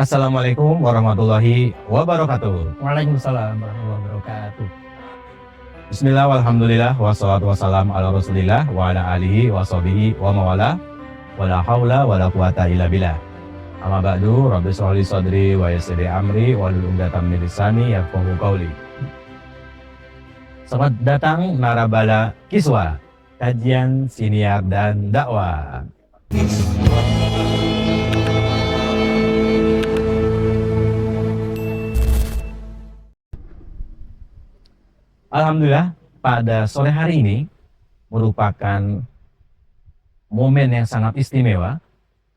Assalamualaikum warahmatullahi wabarakatuh. Waalaikumsalam warahmatullahi wabarakatuh. Bismillah, walhamdulillah, wassalatu wassalam ala rasulillah wa ala alihi wa sahbihi wa mawala wa la hawla wa la quwata illa billah. Amma ba'du, rabbi shrah li sadri wa yassir li amri wa hlul 'uqdatam min lisani yafqahu qawli. Selamat datang Narabala Kiswa, kajian siniar dan dakwah. Alhamdulillah, pada sore hari ini merupakan momen yang sangat istimewa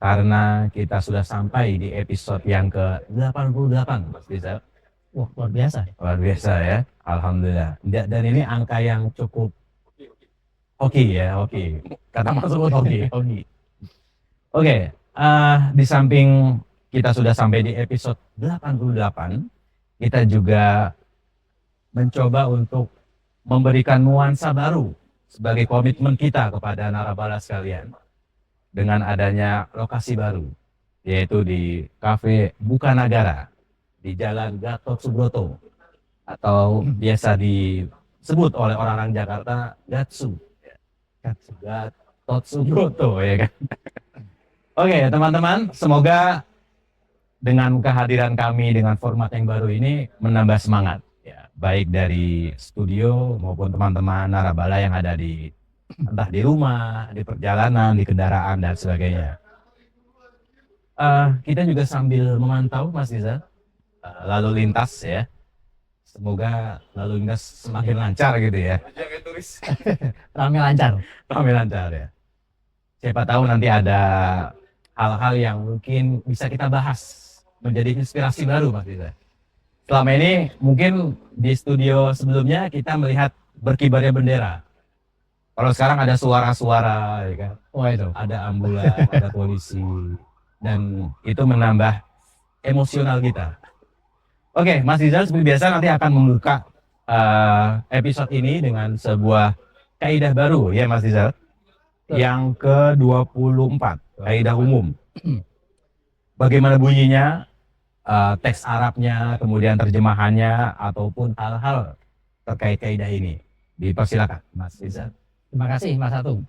karena kita sudah sampai di episode yang ke-88, Mas Rizal. Wah, luar biasa. Luar biasa ya, Alhamdulillah. Dan ini angka yang cukup hoki ya, hoki. Kata Mas Ubud hoki. Oke, di samping kita sudah sampai di episode 88, kita juga mencoba untuk memberikan nuansa baru sebagai komitmen kita kepada narabala sekalian dengan adanya lokasi baru, yaitu di Cafe Bukanagara di Jalan Gatot Subroto atau biasa disebut oleh orang-orang Jakarta Gatsu. Gatot Subroto ya kan. Oke teman-teman, semoga dengan kehadiran kami dengan format yang baru ini menambah semangat. Baik dari studio maupun teman-teman narabala yang ada di entah di rumah, di perjalanan, di kendaraan dan sebagainya. Kita juga sambil memantau Mas Iza lalu lintas ya. Semoga lalu lintas semakin lancar gitu ya. Ramai lancar. Ramai lancar ya. Siapa tahu nanti ada hal-hal yang mungkin bisa kita bahas menjadi inspirasi baru Mas Iza. Selama ini mungkin di studio sebelumnya kita melihat berkibarnya bendera. Kalau sekarang ada suara-suara, ya kan? Wah itu. Ada ambulan, ada polisi, dan itu menambah emosional kita. Oke, Mas Rizal seperti biasa nanti akan membuka episode ini dengan sebuah kaidah baru ya Mas Rizal. Yang ke-24, kaidah umum. Bagaimana bunyinya? Teks Arabnya, kemudian terjemahannya, ataupun hal-hal terkait kaidah ini. Dipersilakan, Mas Rizal. Terima kasih Mas Atung.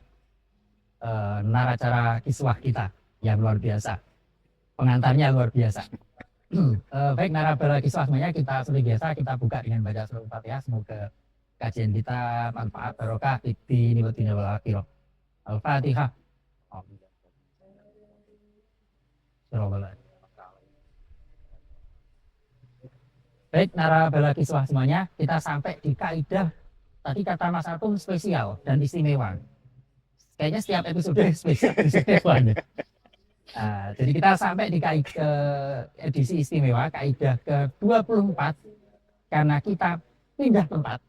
Naracara kiswah kita yang luar biasa. Pengantarnya luar biasa. Baik, narabala kiswah semuanya kita seperti biasa kita buka dengan baca surah Al-Fatihah. Semoga kajian kita manfaat barokah di niwatina wal akhirah. Al-Fatihah. Baik, narabala kiswah semuanya, kita sampai di kaidah tadi kata Mas Atung spesial dan istimewa. Kayaknya setiap episode spesial istimewa. Jadi kita sampai di kaidah edisi istimewa, kaidah ke-24 karena kita pindah tempat.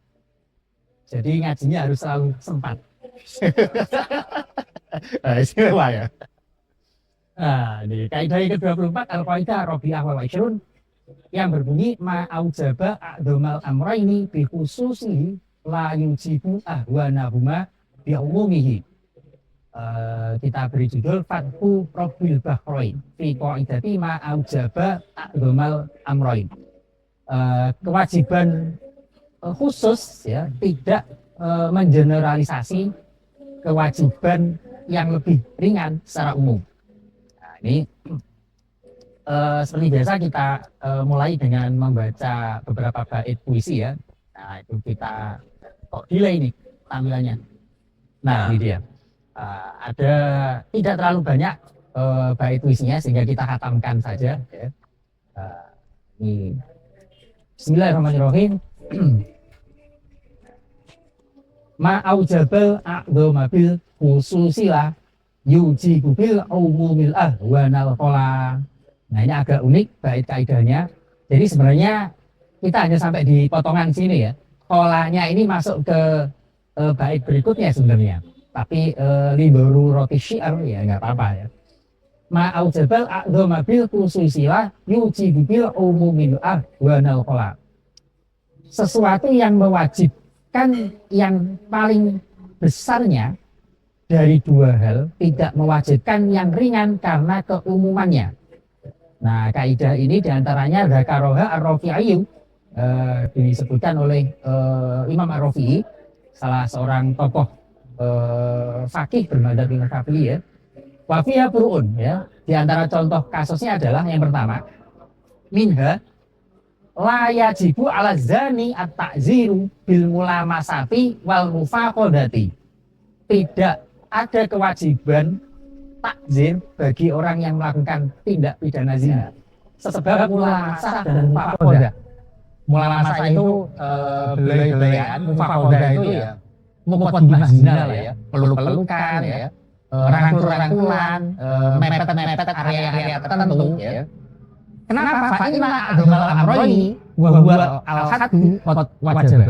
Jadi ngajinya harus selalu sempat. Istimewa ya. Di kaidah yang ke-24 Al-Qaidah Rabi'ah wal Ishrun yang berbunyi ma'aujaba a'dhamal amraini bi khususi la yujibu ahwanahuma bi umumihi. Kita beri judul Fathu Rabbil Bahrain fi qaidati ma'aujaba a'dhamal amrain. Kewajiban khusus ya, tidak mengeneralisasi kewajiban yang lebih ringan secara umum. Nah, ini seperti biasa kita mulai dengan membaca beberapa bait puisi ya. Nah itu kita kok delay nih tampilannya. Nah ini dia. Ada tidak terlalu banyak bait puisinya sehingga kita khatamkan saja. Ya. Ini Bismillahirrahmanirrahim. Ma'aujabal a'dhamabil khususilah yujibu bil umumil ahwanal qola. Nah ini agak unik bait kaidahnya. Jadi sebenarnya kita hanya sampai di potongan sini ya. Kolanya ini masuk ke bait berikutnya sebenarnya. Tapi libaru roti syiar ya nggak apa-apa ya. Ma'aujabal a'dhamabil khususilah yujibu bil umumil ahwanal qola. Sesuatu yang mewajibkan yang paling besarnya dari dua hal, tidak mewajibkan yang ringan karena keumumannya. Nah, kaidah ini diantaranya Dzakaroha Ar-Rafi'i, disebutkan oleh Imam Ar-Rafi'i, salah seorang tokoh fakih bermadzhab Imam Syafi'i ya. Wafiyah Qur'un ya. Di antara contoh kasusnya adalah yang pertama, minha la yajibu ala zani at-ta'ziru bil mulamasati wal mufaqadati. Tidak ada kewajiban takzir bagi orang yang melakukan tindak pidana zina. Sebab mulamasah dan mufaqadah. Mulamasah itu belai-belaian, mufaqadah itu ya mukadimah zina lah ya, peluk-pelukan ya, rangkul-rangkulan, mepet-mepet area-area tertentu ya. Kenapa? Fa'inna adzmal amrayni wa huwa al-haddu wajib.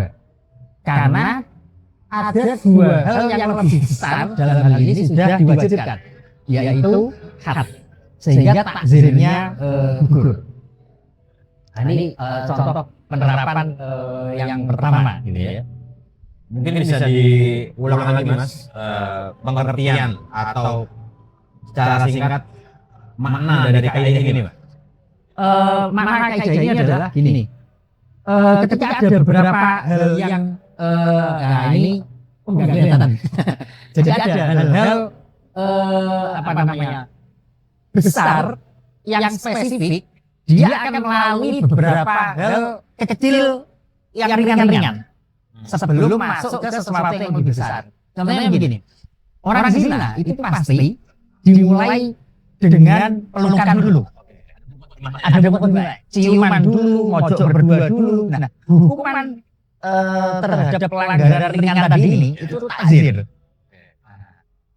Karena ada dua hal yang lebih besar dalam hal ini sudah diwajibkan, yaitu had, sehingga takzirnya gugur. Nah, ini contoh penerapan yang pertama gitu ya. Mungkin bisa diulang lagi Mas, pengertian atau secara singkat makna dari kaidah ini Mas. Makna kaidah ini adalah gini. Ketika ada beberapa hal yang nah ini nggak kelihatan. Jadi ada hal-hal apa namanya besar yang spesifik, dia akan melalui beberapa hal kecil yang ringan-ringan sebelum masuk ke sesuatu yang lebih besar. Contohnya begini, orang zina itu pasti dimulai dengan pelukan dulu. Ada mukadimah, ciuman dulu, mojok berdua dulu. Nah, hukuman terhadap pelanggaran ringan tadi ini itu takzir.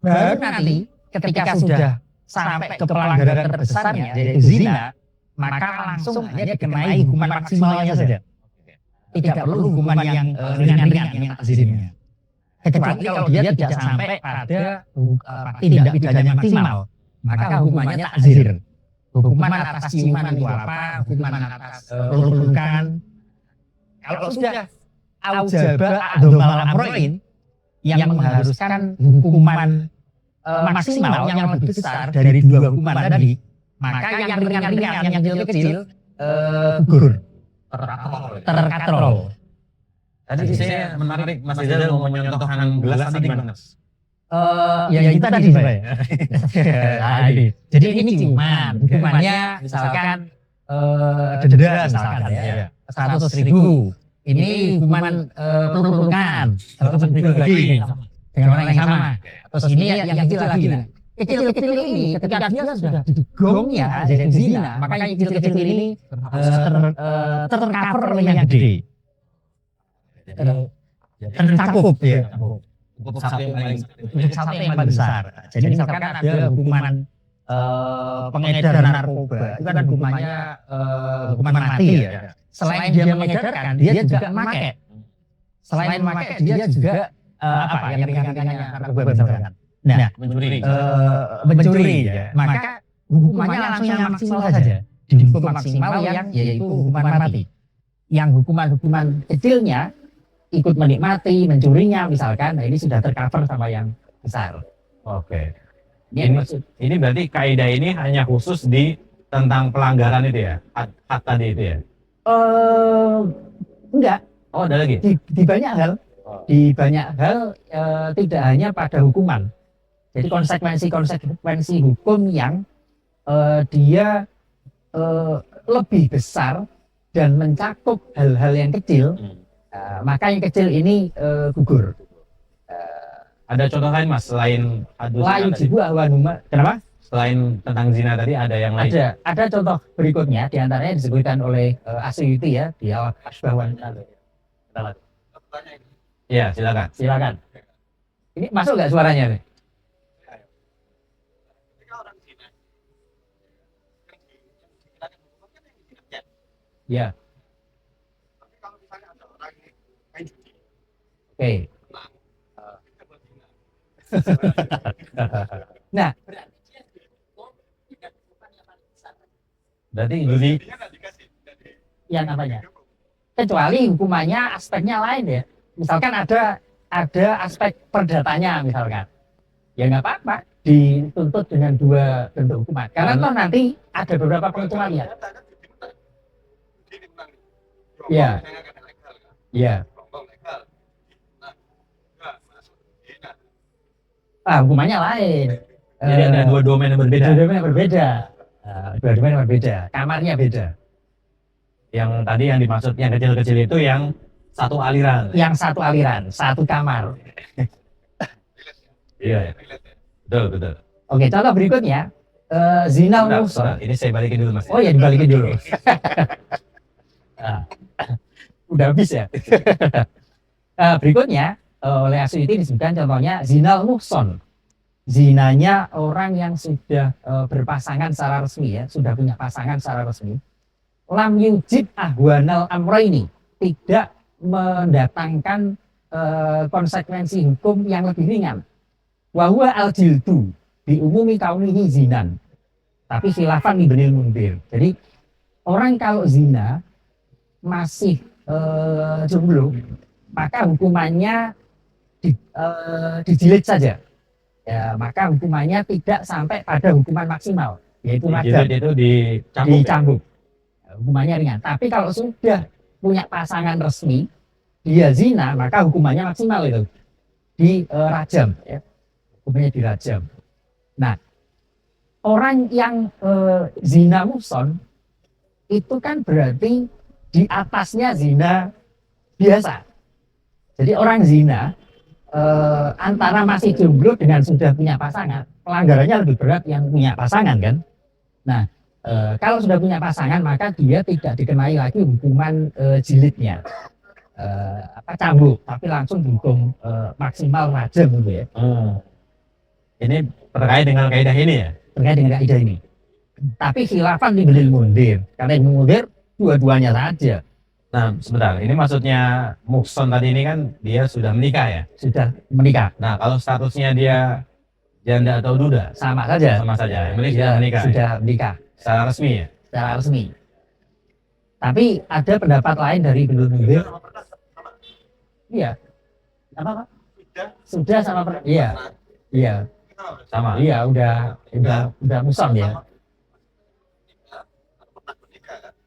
Baru nanti ketika sudah sampai ke pelanggaran terbesarnya yaitu zina, maka langsung hanya dikenai hukuman maksimalnya saja. Tidak perlu hukuman yang ringan-ringan yang takzirnya. Kecuali kalau dia tidak sampai pada tindak pidana maksimal, maka hukumannya takzir. Hukuman atas ciuman itu apa? Hukuman atas peluk-pelukan. Kalau sudah aujaba adzmal amrayn yang mengharuskan hukuman maksimal yang lebih besar dari dua hukuman tadi, maka yang ringan-ringan, yang kecil-kecil gugur, terkatrol. Tadi saya menarik Mas Rizal mau menyontohkan gelas tadi gimana Mas? Ya itu tadi Pak. Nah, ini. Jadi ini ciuman, hukumannya misalkan denda misalkan ya, 100.000. Ini hukuman peluk-pelukan, 100.000 lagi dengan orang yang sama. Terus ini yang kecil lagi. Nah, kecil-kecil ini ketika dia sudah digong ya jadi zina, maka yang kecil-kecil ini tercover oleh yang gede. Tercakup ya. Untuk satu yang paling besar. Jadi misalkan ada hukuman pengedaran narkoba, itu kan hukumannya hukuman mati ya. Selain dia mengedarkan, dia juga memakai. Selain memakai, dia juga apa yang ringan-ringannya narkoba misalkan. Nah, mencuri ya. Maka hukumannya langsung yang maksimal saja. Dihukum maksimal yang yaitu hukuman mati. Yang hukuman-hukuman kecilnya ikut menikmati mencurinya misalkan, nah ini sudah tercover sama yang besar. Oke. Ini berarti kaidah ini hanya khusus di tentang pelanggaran itu ya, had tadi itu ya? Enggak. Oh ada lagi? Di banyak hal, tidak hanya pada hukuman. Jadi konsekuensi hukum yang dia lebih besar dan mencakup hal-hal yang kecil. Maka yang kecil ini gugur. Ada contoh lain Mas selain lain jibu ahwanuma. Kenapa? Selain tentang zina tadi ada yang lain? Ada contoh berikutnya, diantaranya disebutkan oleh Asyuti ya di Al-Asbah wan Nadhair. Iya silakan. Ini masuk nggak suaranya nih? Ya. Oke. Nah, berarti judi yang apanya? Kecuali hukumannya aspeknya lain ya. Misalkan ada aspek perdatanya misalkan. Ya nggak apa-apa. dituntut dengan dua bentuk hukuman. Karena toh nanti ada beberapa pengecualian. Iya. Iya. Hukumannya lain. Jadi ada dua domain yang berbeda. Dua domain yang berbeda. Dua domain yang berbeda. Kamarnya beda. Yang tadi yang dimaksud yang kecil-kecil itu yang satu aliran. Yang satu aliran, satu kamar. Iya. Betul, betul. Oke, contoh berikutnya. Zina Bentar, muhsan. bentar. Ini saya balikin dulu Mas. Oh ya, dibalikin dulu. Udah habis ya. Berikutnya oleh Asy'uti disebutkan contohnya zinal muhson. Zinanya orang yang sudah berpasangan secara resmi ya, sudah punya pasangan secara resmi. Lam yujib ahwanal amroini, tidak mendatangkan konsekuensi hukum yang lebih ringan. Wa huwa al jildu diumumi kaunihi zinan. Tapi khilafan ibnil mundir. Jadi orang kalau zina masih jomblo, maka hukumannya dijilid saja. Ya, maka hukumannya tidak sampai pada hukuman maksimal, yaitu rajam. Itu dicambuk. Dicambuk. Hukumannya ringan. Tapi kalau sudah punya pasangan resmi, dia zina, maka hukumannya maksimal itu dirajam. Ya. Hukumannya dirajam. Nah, orang yang zina muhson itu kan berarti di atasnya zina biasa. Jadi orang zina antara masih jomblo dengan sudah punya pasangan, pelanggarannya lebih berat yang punya pasangan kan. Nah, kalau sudah punya pasangan maka dia tidak dikenai lagi hukuman jilidnya, cambuk, tapi langsung dihukum maksimal rajam gitu ya. Ini terkait dengan kaidah ini ya? Terkait dengan kaidah ini. Tapi khilafan di Ibnul Mundir, karena Ibnul Mundir dua-duanya saja. Nah, sebentar. Ini maksudnya muhson tadi ini kan dia sudah menikah ya? Sudah menikah. Nah, kalau statusnya dia janda atau duda? Sama saja. Sama saja. Yang penting Sudah sudah menikah. Sudah menikah. Secara resmi ya? Secara resmi. Tapi ada pendapat lain dari Ibnul Mundir. Iya. Apa? Sudah sama pernah. Iya. Iya. Sama. Iya, udah muhson ya.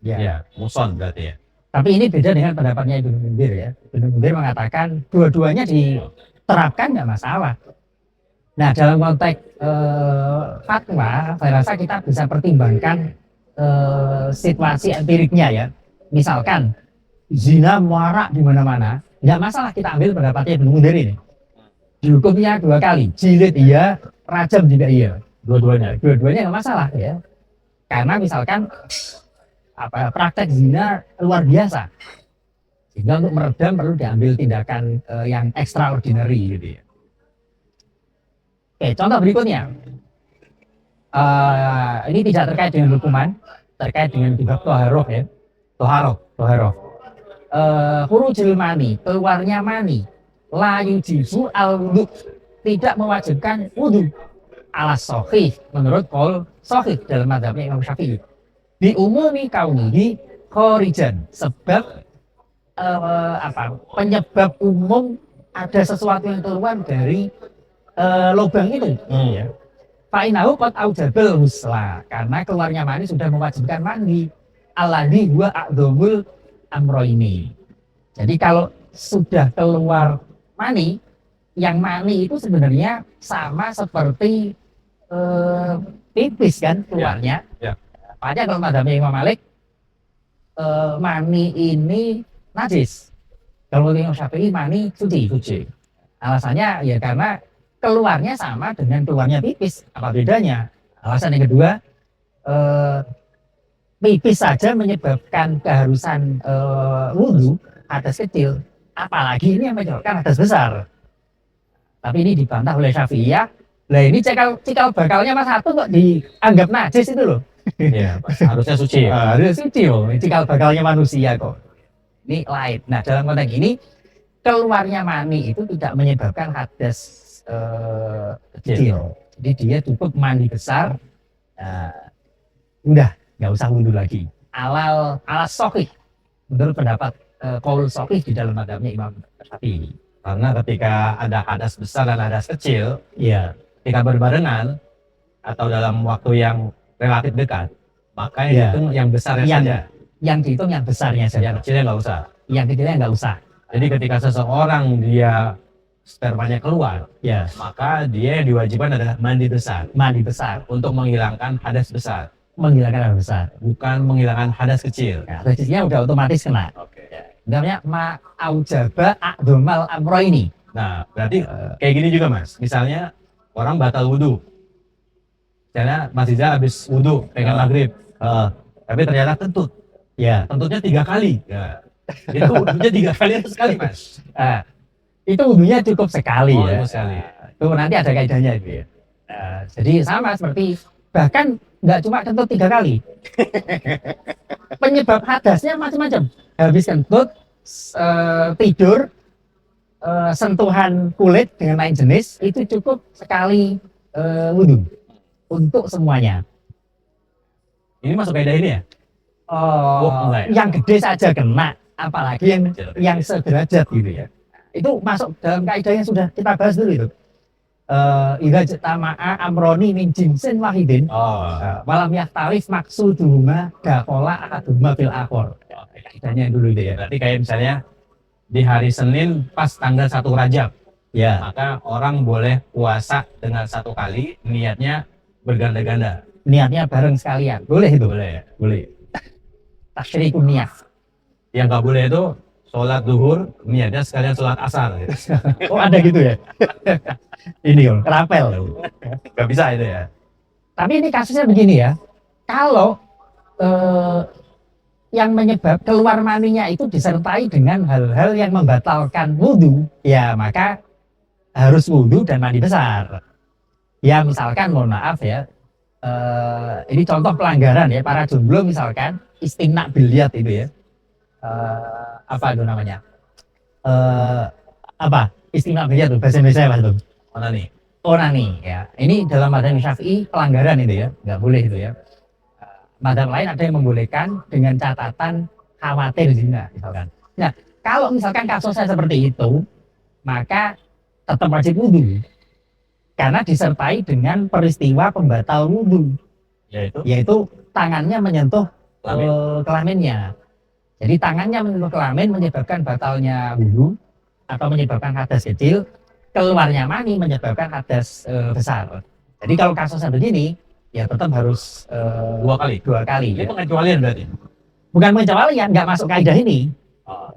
Iya, muhson berarti ya. Tapi ini beda dengan pendapatnya Ibnu Mundir ya. Ibnu Mundir mengatakan dua-duanya diterapkan nggak masalah. Nah, dalam konteks fatwa, saya rasa kita bisa pertimbangkan situasi empiriknya ya. Misalkan zina marak di mana-mana, nggak masalah kita ambil pendapatnya Ibnu Mundir ini. Dihukumnya 2 kali, jilid iya, rajam juga iya. Dua-duanya nggak masalah ya. Karena misalkan praktek zina luar biasa, sehingga untuk meredam perlu diambil tindakan yang extraordinary gitu ya. Oke, contoh berikutnya, ini tidak terkait dengan hukuman, terkait dengan bab toharoh ya, toharoh. Khurujul mani, keluarnya mani, la yujibu al wudu, tidak mewajibkan wudu, ala sahih menurut qaul sahih dalam mazhabnya Imam Syafi'i. Diumumi kaunihi khorijan, sebab penyebab umum ada sesuatu yang keluar dari lubang itu ya. Fa'inahu qad aujabal husla, karena keluarnya mani sudah mewajibkan mandi, alladhi huwa a'dzamul amroini. Jadi kalau sudah keluar mani, yang mani itu sebenarnya sama seperti pipis kan keluarnya. Ya. Makanya kalau mazhabnya Imam Malik, mani ini najis. Kalau Imam Syafi'i mani suci. Alasannya ya karena keluarnya sama dengan keluarnya pipis. Apa bedanya? Alasan yang kedua, pipis saja menyebabkan keharusan wudhu hadas kecil. Apalagi ini yang menyebabkan hadas besar. Tapi ini dibantah oleh Syafi'iyah. Lah ini cikal bakalnya Mas Hatu kok dianggap najis itu loh. Iya, harusnya suci ya. Harus suci loh, cikal bakalnya manusia kok. Ini lain. Nah, dalam konteks ini keluarnya mani itu tidak menyebabkan hadas kecil. Jadi dia cukup mandi besar, udah nggak usah wudhu lagi. Ala sahih menurut pendapat qaul sahih di dalam mazhabnya Imam Syafi'i. Karena ketika ada hadas besar dan hadas kecil, Iya. ketika berbarengan atau dalam waktu yang relatif dekat, maka Iya. itu yang besarnya Yang- saja, Yang dihitung yang besarnya saja. yang kecilnya nggak usah. Yang kecilnya nggak usah. Jadi ketika seseorang dia spermanya keluar, Ya, maka dia diwajibkan adalah mandi besar mandi besar untuk menghilangkan hadas besar, menghilangkan hal besar. bukan menghilangkan hadas kecil. Ya, resistnya udah otomatis kena. Oke. Namanya ma'aujaba a'domal amro ini. Nah, berarti kayak gini juga Mas. Misalnya orang batal wudhu. Misalnya Mas Iza habis wudhu pegang maghrib, tapi ternyata kentut. Ya, Kentutnya 3 kali. Ya. Itu wudhunya 3 kali atau sekali Mas? itu wudhunya cukup sekali Oh, ya. cukup sekali. Itu nanti ada kaidahnya itu ya. Jadi sama seperti bahkan nggak cuma kentut 3 kali. Penyebab hadasnya macam-macam. Habis kentut, tidur, sentuhan kulit dengan lain jenis itu cukup sekali wudhu untuk semuanya. Ini masuk kaidah ini ya? enggak ya? Yang gede saja kena, apalagi yang sederajat gitu ya. Itu masuk dalam kaidah yang sudah kita bahas dulu itu. Idza jatama'a amroni min jinsin wahidin Oh. walam yahtalif maksuduhuma dakhala akaduma fil akhor. Kaidahnya dulu itu ya. Berarti kayak misalnya di hari Senin pas tanggal 1 Rajab, Ya, maka orang boleh puasa dengan 1 kali, niatnya berganda-ganda. niatnya bareng sekalian. Boleh itu. Boleh ya? Boleh. Tasyrikun niat. Yang nggak boleh itu sholat zuhur, niatnya sekalian sholat asar. Gitu. Oh, ada gitu ya. Ini om, rapel. Nggak bisa itu ya? Tapi ini kasusnya begini ya. Kalau yang menyebab keluar maninya itu disertai dengan hal-hal yang membatalkan wudhu, ya maka harus wudhu dan mandi besar. Ya misalkan, mohon maaf ya, ini contoh pelanggaran ya, para jomblo misalkan istimna biliat itu ya. Apa itu namanya? Apa? Istimna biliat itu bahasa Indonesia apa itu? Mana nih? Onani ya. Ini dalam madzhab Syafi'i pelanggaran itu ya, nggak boleh itu ya. Madzhab lain ada yang membolehkan dengan catatan khawatir zina misalkan. Nah, kalau misalkan kasusnya seperti itu, maka tetap wajib wudhu. Karena disertai dengan peristiwa pembatal wudhu, yaitu tangannya menyentuh kelaminnya. Jadi tangannya menyentuh kelamin menyebabkan batalnya wudhu atau menyebabkan hadas kecil, keluarnya mani menyebabkan hadas besar. Jadi kalau kasusnya begini, ya tetap harus 2 kali. 2 kali. Ini Ya. pengecualian berarti. Bukan pengecualian, nggak masuk kaidah ini. Oh.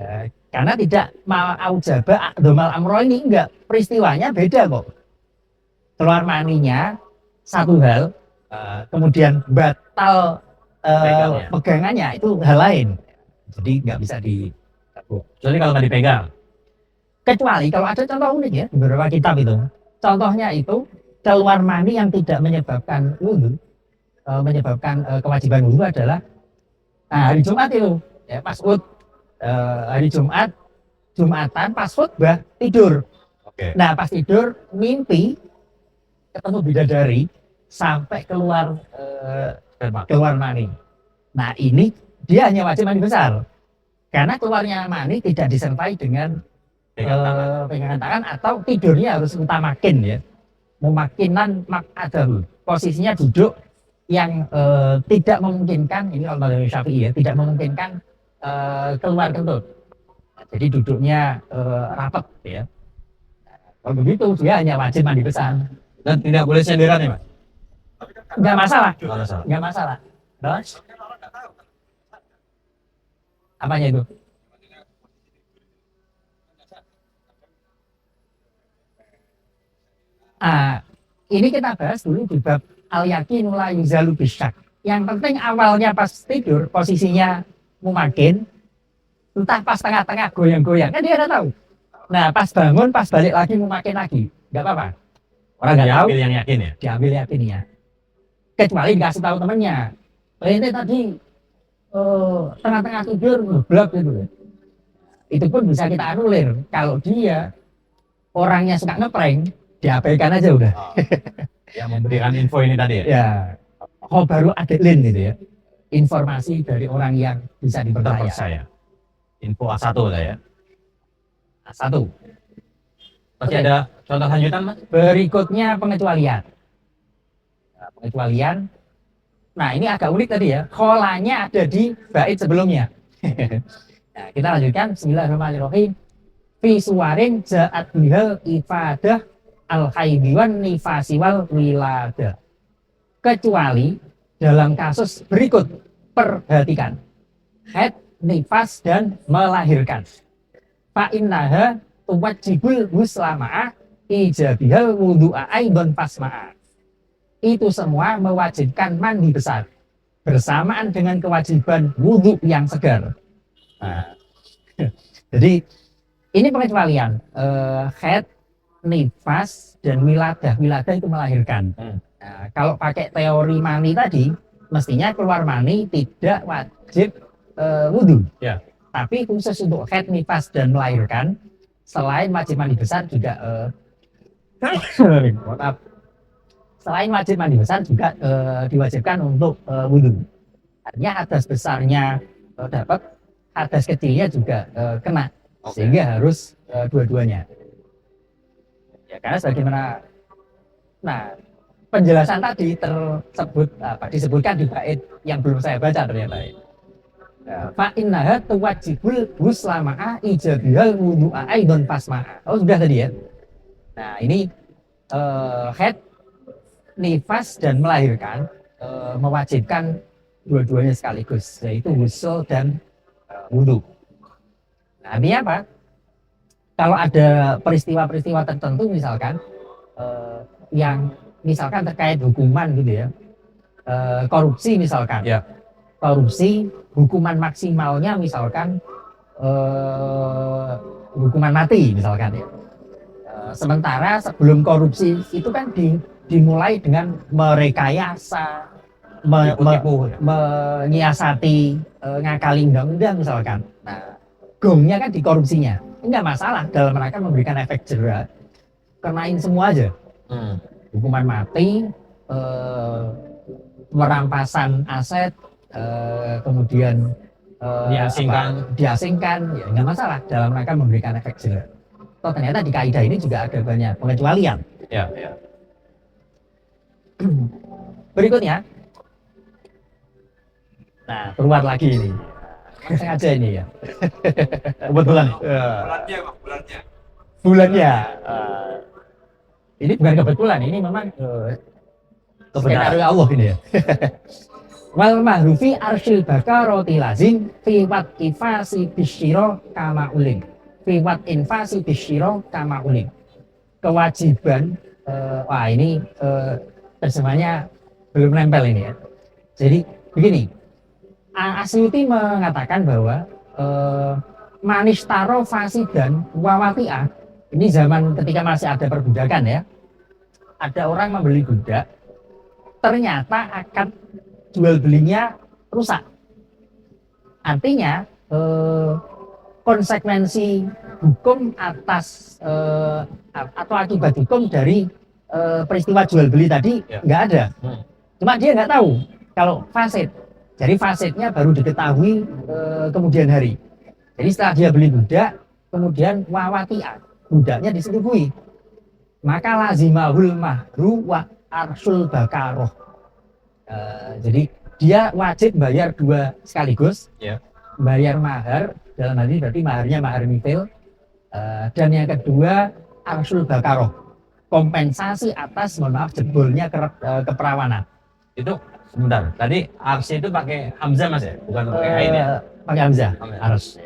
Karena tidak ma'aujaba a'domal amro ini, enggak. Peristiwanya beda kok. Keluar maninya satu hal, kemudian batal Pegangnya. pegangannya itu hal lain. Jadi nggak bisa Jadi kalau nggak dipegang, kecuali kalau ada contoh unik ya di beberapa kitab itu. Contohnya itu keluar mani yang tidak menyebabkan wudhu, menyebabkan kewajiban wudhu adalah hari Jumat itu, ya pas hari Jumat, Jumatan pas khutbah tidur. Oke. Nah pas tidur mimpi ketemu bidadari sampai keluar keluar mani. Nah ini dia hanya wajib mandi besar karena keluarnya mani tidak disertai dengan pegangan tangan atau tidurnya harus utamakin ya, memakinan makadahu, posisinya duduk yang tidak memungkinkan, ini kalau dari Syafi'i ya, tidak memungkinkan keluar kentut. Jadi duduknya rapat ya. Kalau begitu dia hanya wajib mandi besar. dan tidak boleh senderan ya Mas? Nggak masalah, Nggak masalah. nggak masalah. Terus apanya itu? Ini kita bahas dulu di bab al-yaqinu la yuzalu bisyak. Yang penting awalnya pas tidur posisinya mumakin, entah pas tengah-tengah goyang-goyang, kan dia udah tahu. Nah pas bangun, pas balik lagi mumakin lagi, nggak apa-apa. Orang nggak tahu, Diambil yang yakin ya. diambil yakinnya. Kecuali dikasih tahu temennya, ini tadi tengah-tengah tidur ngeblok gitu. Itu pun bisa kita anulir. Kalau dia orangnya suka ngeprank, diabaikan aja udah. Yang memberikan info ini tadi ya. Ya, baru adilin gitu ya. Informasi dari orang yang bisa dipercaya. Terpercaya. Info A1 lah ya. Satu. Pasti Oke. ada Contoh lanjutan Mas? Berikutnya pengecualian. Nah, pengecualian. Nah, ini agak unik tadi ya. Kholanya ada di bait sebelumnya. Nah, kita lanjutkan. Bismillahirrahmanirrahim. Fi suwarin ja'at bihal ifadah al-haidhi wan nifasi wal wilada. Kecuali dalam kasus berikut. Perhatikan. Haid, nifas, dan melahirkan. Fa'innaha tuwajibul muslama'ah ijabihal wudu'a aidon fasma'ah. Itu semua mewajibkan mandi besar bersamaan dengan kewajiban wudhu yang segar. Nah, jadi ini pengecualian. Haid, nifas, dan wiladah. Wiladah itu melahirkan. Nah, kalau pakai teori mani tadi, mestinya keluar mani tidak wajib wudhu. Ya. Tapi khusus untuk haid, nifas, dan melahirkan, selain wajib mandi besar juga maaf. Selain wajib mandi besar juga diwajibkan untuk wudhu. Artinya hadas besarnya dapat, hadas kecilnya juga kena. Sehingga harus dua-duanya. Ya, karena sebagaimana penjelasan tadi disebutkan di bait yang belum saya baca ternyata. Fa innaha tuwajibul muslama'ah ijabihal wudu'a aidon fasma'ah. Oh, sudah tadi ya. Nah, ini haid, nifas, dan melahirkan mewajibkan dua-duanya sekaligus, yaitu ghusl dan wudhu. Nah, artinya apa? Kalau ada peristiwa-peristiwa tertentu misalkan yang misalkan terkait hukuman gitu ya, korupsi misalkan. Ya. Korupsi, hukuman maksimalnya misalkan hukuman mati misalkan ya. Sementara sebelum korupsi itu kan dimulai dengan merekayasa, menyiasati, ngakali undang-undang misalkan. Nah, gongnya kan di korupsinya. Enggak masalah dalam rangka memberikan efek jera, kenain semua aja. Hukuman mati, perampasan aset, kemudian diasingkan, ya nggak masalah dalam rangka memberikan efek jera. Toh ternyata di kaidah ini juga ada banyak pengecualian. Ya. Berikutnya, nah keluar lagi ini, sengaja ini ya. Kebetulan. Bulannya. Ini bukan kebetulan, ini memang skenario Allah ini ya. Wal mahrufi arsyil bakaroti lazim fiwat infasi bisyiro kama ulim. Fiwat infasi bisyiro kama ulim. Kewajiban, wah ini terjemahnya belum nempel ini ya. Jadi begini, Asyuti mengatakan bahwa manistaro fasidan wawati'ah, ini zaman ketika masih ada perbudakan ya, ada orang membeli budak, ternyata akad jual belinya rusak. Artinya konsekuensi hukum atas atau akibat hukum dari peristiwa jual beli tadi nggak ada. Cuma dia nggak tahu kalau fasid. Jadi fasidnya baru diketahui kemudian hari. Jadi setelah dia beli budak, kemudian wawati'ah, budaknya disetubuhi. Maka lazimahul mahru wa arsul bakaroh. Jadi dia wajib bayar dua sekaligus. Ya. Bayar mahar, dalam hal ini berarti maharnya mahar mithil. Dan yang kedua arsul bakaroh, kompensasi atas mohon maaf jebolnya keperawanan. Itu sebentar. Tadi arsi itu pakai hamzah Mas ya, bukan pakai ain ya? Pakai hamzah. Ars.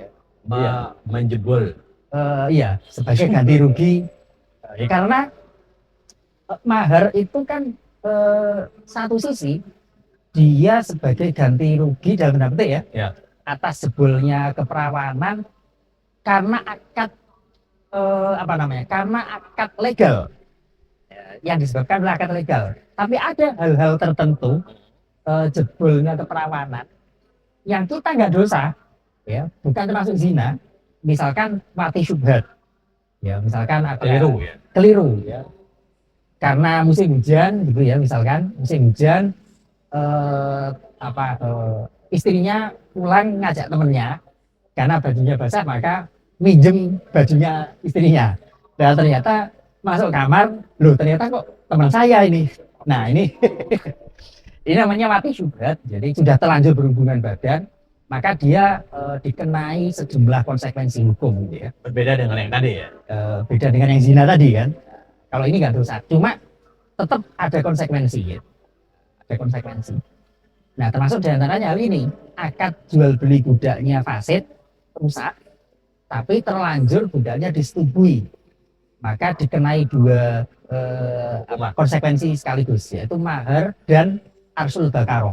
Menjebol. Iya, sebagai ganti rugi. Karena mahar itu kan satu sisi dia sebagai ganti rugi dalam tanda petik ya, atas jebolnya keperawanan karena akad karena akad legal yang disebabkan oleh akad legal. Tapi ada hal-hal tertentu jebolnya keperawanan yang kita nggak dosa, ya, bukan termasuk zina. Misalkan mati syubhat, ya, misalkan ada keliru, ya, karena musim hujan, gitu ya, misalkan musim hujan, istrinya pulang ngajak temennya, karena bajunya basah maka minjem bajunya istrinya. Dan ternyata masuk kamar, loh ternyata kok teman saya ini. Nah ini ini namanya mati syubhat, jadi sudah terlanjur berhubungan badan, maka dia dikenai sejumlah konsekuensi hukum gitu ya. Berbeda dengan yang tadi ya. Beda dengan yang zina tadi kan. Kalau ini nggak dosa, cuma tetap ada konsekuensi gitu. Ada konsekuensi. Nah termasuk diantaranya hal ini, akad jual beli budaknya fasid, rusak, tapi terlanjur budaknya disetujui, maka dikenai dua konsekuensi sekaligus, yaitu mahar dan arsul bakaroh.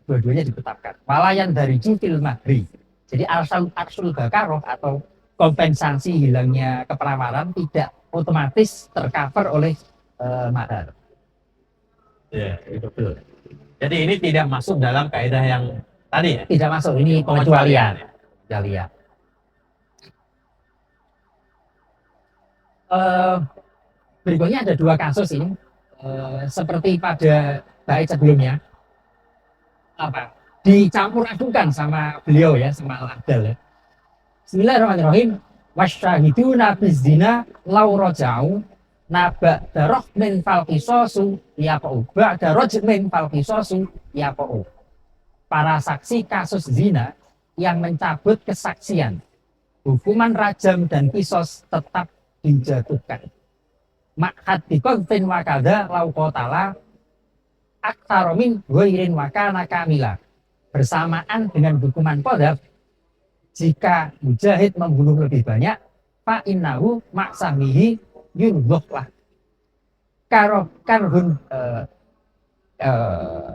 Dua-duanya ditetapkan. Walayan dari jufil mahri. Jadi arsul bakaroh atau kompensasi hilangnya keperawanan tidak otomatis tercover oleh mahar. Ya, itu betul. Jadi ini tidak masuk dalam kaidah yang tadi ya. Tidak masuk, ini pengecualian. Pengecualian. Berikutnya ada dua kasus ini, seperti pada bait sebelumnya, dicampur adukan sama beliau ya, sama Al-Abdal ya. Bismillahirrahmanirrahim. Wasyahiduna bizzina law raja'u naba'da min fal qisasu yaqa'u ba'da rajmin fal qisasu yaqa'u. Para saksi kasus zina yang mencabut kesaksian, hukuman rajam dan kisos tetap dijatuhkan. Ma'had biqadfin wa kadza law qatala aktsara min ghairin wa kana kamila. Bersamaan dengan hukuman qadzaf, jika mujahid membunuh lebih banyak, fa innahu maksamihi yurdhlah. Karhun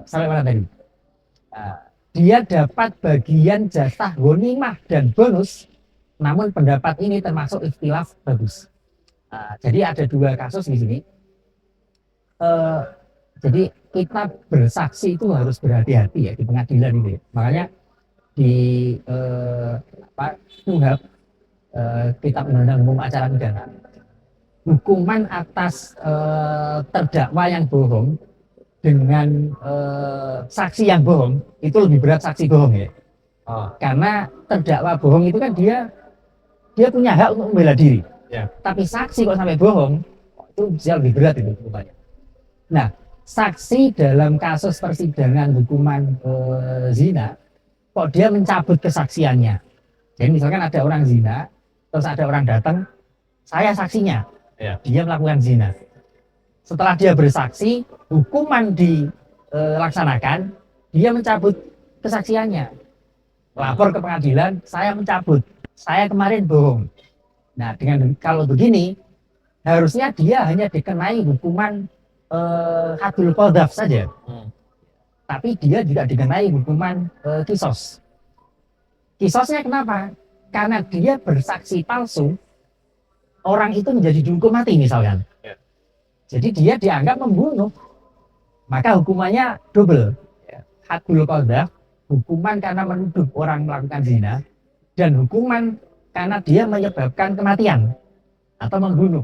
sampai mana tadi? Dia dapat bagian jatah ghanimah dan bonus, namun pendapat ini termasuk ikhtilaf bagus. Jadi ada dua kasus di sini. Jadi kita bersaksi itu harus berhati-hati ya di pengadilan ini. Makanya di KUHP, Kitab Undang-Undang Umum Acara Pidana, hukuman atas terdakwa yang bohong dengan saksi yang bohong itu lebih berat saksi bohong ya. Karena terdakwa bohong itu kan dia punya hak untuk membela diri. Ya. Tapi saksi kok sampai bohong, itu bisa lebih berat itu hukumannya. Nah, saksi dalam kasus persidangan hukuman zina, kok dia mencabut kesaksiannya. Jadi misalkan ada orang zina, terus ada orang datang, saya saksinya, Ya. dia melakukan zina. Setelah dia bersaksi, hukuman dilaksanakan, dia mencabut kesaksiannya. Lapor ke pengadilan, saya mencabut, saya kemarin bohong. Nah, dengan kalau begini, harusnya dia hanya dikenai hukuman hadul qadzaf saja. Tapi dia juga dikenai hukuman kisos. Kisosnya kenapa? Karena dia bersaksi palsu, orang itu menjadi dihukum mati misalkan. Ya. Jadi dia dianggap membunuh, maka hukumannya double. Hadul qadzaf, hukuman karena menuduh orang melakukan zina, dan hukuman karena dia menyebabkan kematian atau membunuh.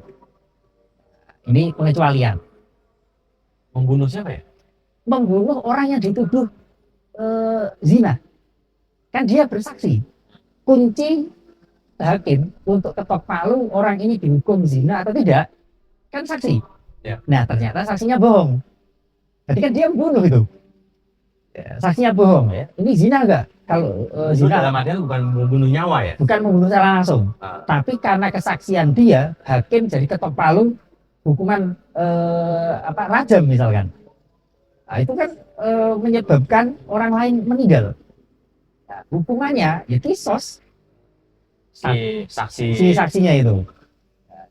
Ini pengecualian. Membunuh siapa ya? Membunuh orang yang dituduh zina. Kan dia bersaksi. Kunci hakim untuk ketok palu orang ini dihukum zina atau tidak, kan saksi. Ya. Nah ternyata saksinya bohong. Jadi kan dia membunuh itu. Ya, saksinya bohong ya. Ini zina enggak? Kalau Itu zina dalam artian bukan membunuh nyawa ya? bukan membunuh secara langsung, tapi karena kesaksian dia, hakim jadi ketok palu hukuman rajam misalkan. Nah, itu kan menyebabkan orang lain meninggal. Nah, hukumannya ya kisos. Si saksi. Si saksinya itu.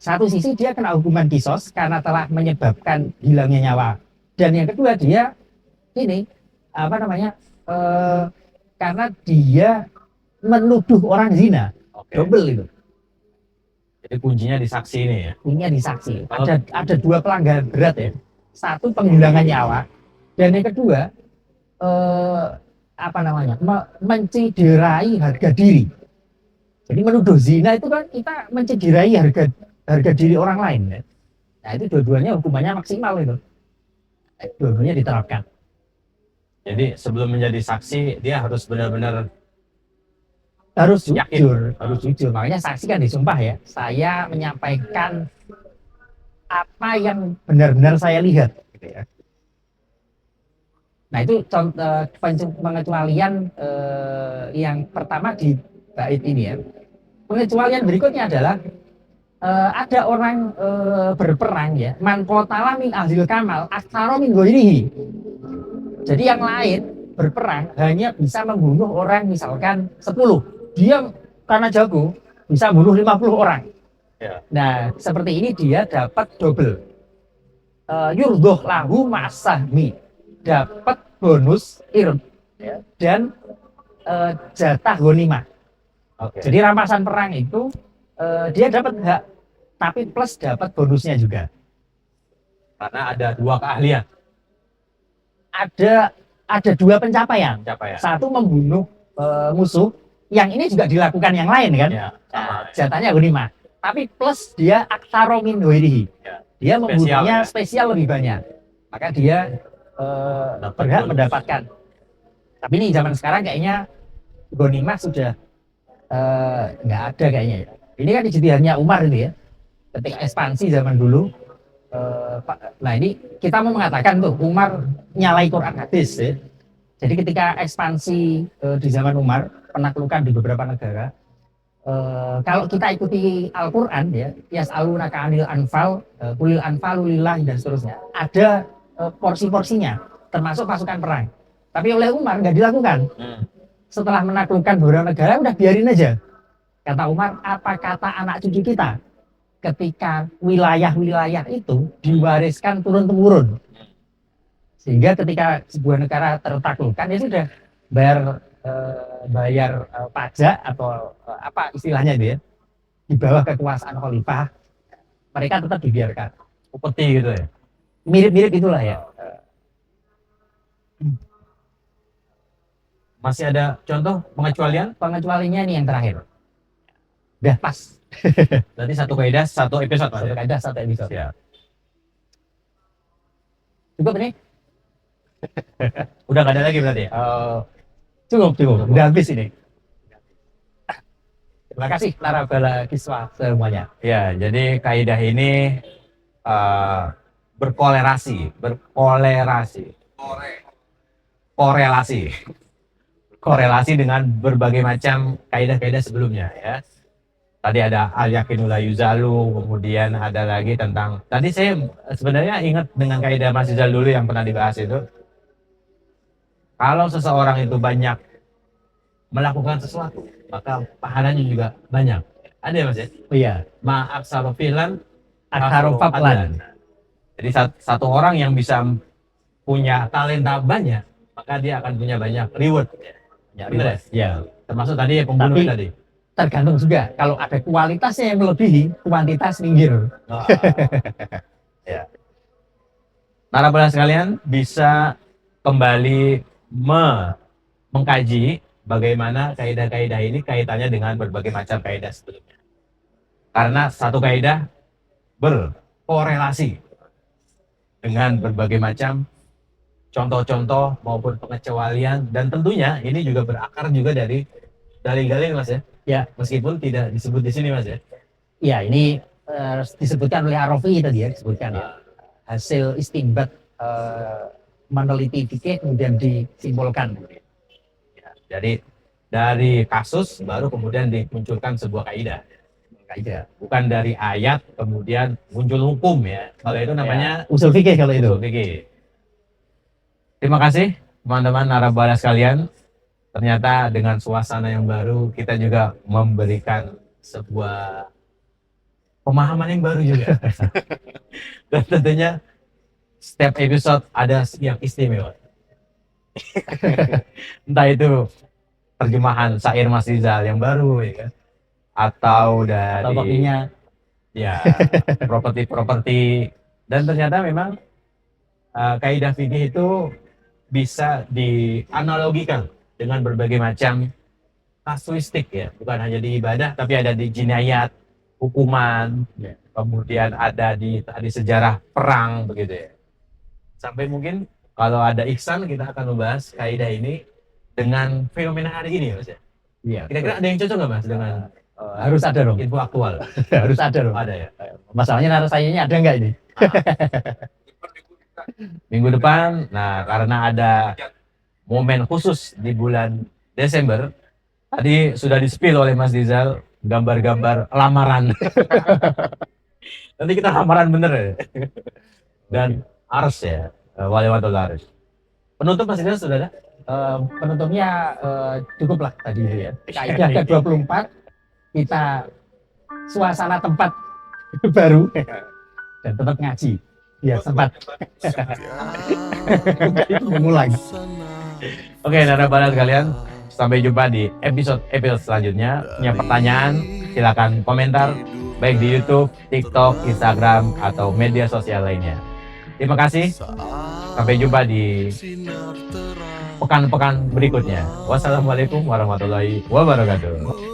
Satu sisi dia kena hukuman kisos karena telah menyebabkan hilangnya nyawa. Dan yang kedua dia ini karena dia menuduh orang zina. Oke. Double itu. Jadi kuncinya di saksi ini ya. Punya di saksi. Ada dua pelanggaran berat ya. Satu penghilangan nyawa, dan yang kedua menciderai harga diri. Jadi menuduh zina itu kan kita menciderai harga diri orang lain ya. Nah itu dua-duanya hukumannya maksimal itu. Dua-duanya diterapkan. Jadi sebelum menjadi saksi dia harus benar-benar harus Yakin. jujur, harus jujur. Makanya saksi kan disumpah ya. Saya menyampaikan apa yang benar-benar saya lihat. Gitu ya. Nah itu contoh pengecualian yang pertama di bait ini ya. Pengecualian berikutnya adalah ada orang berperang ya. Man qatala min ahlil kamal aktsara min ghairihi. Jadi yang lain berperang hanya bisa membunuh orang misalkan 10. Dia karena jago bisa bunuh 50 orang. Ya. Nah, seperti ini dia dapat double. Yurdoh lahu masahmi. Dapat bonus ird ya, dan jatah ghanimah. Oke. Jadi rampasan perang itu dia dapat hak tapi plus dapat bonusnya juga. Karena ada 2 keahlian. Ada 2 pencapaian. Pencapaian. Satu membunuh musuh, yang ini juga dilakukan yang lain kan. Ya, Nah, jatahnya ghanimah. Tapi plus dia aksaro min ghairihi. Ya. Dia membunuhnya ya. spesial lebih banyak. Maka dia berhak bonus. mendapatkan. Tapi ini zaman sekarang kayaknya ghanimah sudah nggak ada kayaknya ya. Ini kan ijtihadnya Umar itu ya. Ketika ekspansi zaman dulu. Nah ini kita mau mengatakan tuh Umar nyalai Quran hadis ya. Jadi ketika ekspansi di zaman Umar penaklukan di beberapa negara, kalau kita ikuti Al-Quran ya, yas'alunaka 'anil anfal, qulil anfalu lillahi dan seterusnya, ada porsi-porsinya termasuk pasukan perang. Tapi oleh Umar nggak dilakukan. Setelah menaklukkan beberapa negara udah biarin aja. Kata Umar, apa kata anak cucu kita ketika wilayah-wilayah itu diwariskan turun-temurun, sehingga ketika sebuah negara tertaklukkan ya sudah bayar pajak atau apa istilahnya itu ya, di bawah kekuasaan khalifah mereka tetap dibiarkan. Upeti gitu ya. Mirip-mirip itulah ya. Masih ada contoh pengecualian? Pengecualinya nih yang terakhir. Udah pas. Berarti satu kaidah satu episode Mas. Satu kaidah satu episode. Siap. Cukup nih? Udah nggak ada lagi berarti ya? Cukup. Udah habis ini. Terima kasih Narabala Kiswa semuanya. Ya, jadi kaidah ini korelasi dengan berbagai macam kaidah-kaidah sebelumnya ya. Tadi ada al-yakinu la yuzalu, kemudian ada lagi tentang, tadi saya sebenarnya ingat dengan kaidah Mas Rizal dulu yang pernah dibahas itu. Kalau seseorang itu banyak melakukan sesuatu, maka pahalanya juga banyak. Ada ya Mas ya? Oh iya, Ma'aksaru fi'lan akharu fadlan. Jadi satu orang yang bisa punya talenta banyak, maka dia akan punya banyak reward. Banyak reward. Ya. Termasuk tadi pembunuh Tapi- tadi. Tergantung juga kalau ada kualitasnya yang melebihi kuantitas minggir. Ya. Narapidana sekalian bisa kembali mengkaji bagaimana kaidah-kaidah ini kaitannya dengan berbagai macam kaidah sebelumnya. Karena satu kaidah berkorelasi dengan berbagai macam contoh-contoh maupun pengecualian, dan tentunya ini juga berakar juga dari dalil-dalil Mas ya. Ya. Meskipun tidak disebut di sini Mas ya. Ya ini disebutkan oleh Arafi tadi ya, disebutkan ya. Hasil istinbat meneliti fikih kemudian disimpulkan. Ya, jadi dari kasus baru kemudian dimunculkan sebuah kaidah. Kaidah. Bukan dari ayat kemudian muncul hukum ya. Kalau itu namanya Usul fikih kalau itu. usul fikih. Terima kasih teman-teman narabala sekalian. Ternyata dengan suasana yang baru kita juga memberikan sebuah pemahaman yang baru juga. Dan tentunya setiap episode ada yang istimewa. Entah itu terjemahan syair Mas Rizal yang baru ya kan? Atau dari Topiknya ya properti-properti, dan ternyata memang kaidah fikih itu bisa dianalogikan dengan berbagai macam kasuistik ya, bukan hanya di ibadah tapi ada di jinayat, hukuman, kemudian ada di sejarah perang begitu ya. Sampai mungkin kalau ada ihsan kita akan membahas kaidah ini dengan fenomena hari ini Mas ya. Iya. Kira-kira ada yang cocok nggak Mas dengan Harus ada dong. info aktual? Harus ada dong. Ada ya. Masalahnya narasayanya ada nggak ini? Minggu depan, nah karena ada momen khusus di bulan Desember, tadi sudah di-spill oleh Mas Dizal gambar-gambar lamaran. Nanti kita lamaran bener ya. Dan ars ya, wali-wali ars. Penutup Mas Dizal sudah ada? Penutupnya cukup lah tadi itu ya. Kaidah ke-24 kita suasana tempat baru dan tetap ngaji biar sempat mengulang. Oke, narasumber sekalian, sampai jumpa di episode selanjutnya. Punya pertanyaan, silakan komentar baik di YouTube, TikTok, Instagram atau media sosial lainnya. Terima kasih. Sampai jumpa di pekan-pekan berikutnya. Wassalamualaikum warahmatullahi wabarakatuh.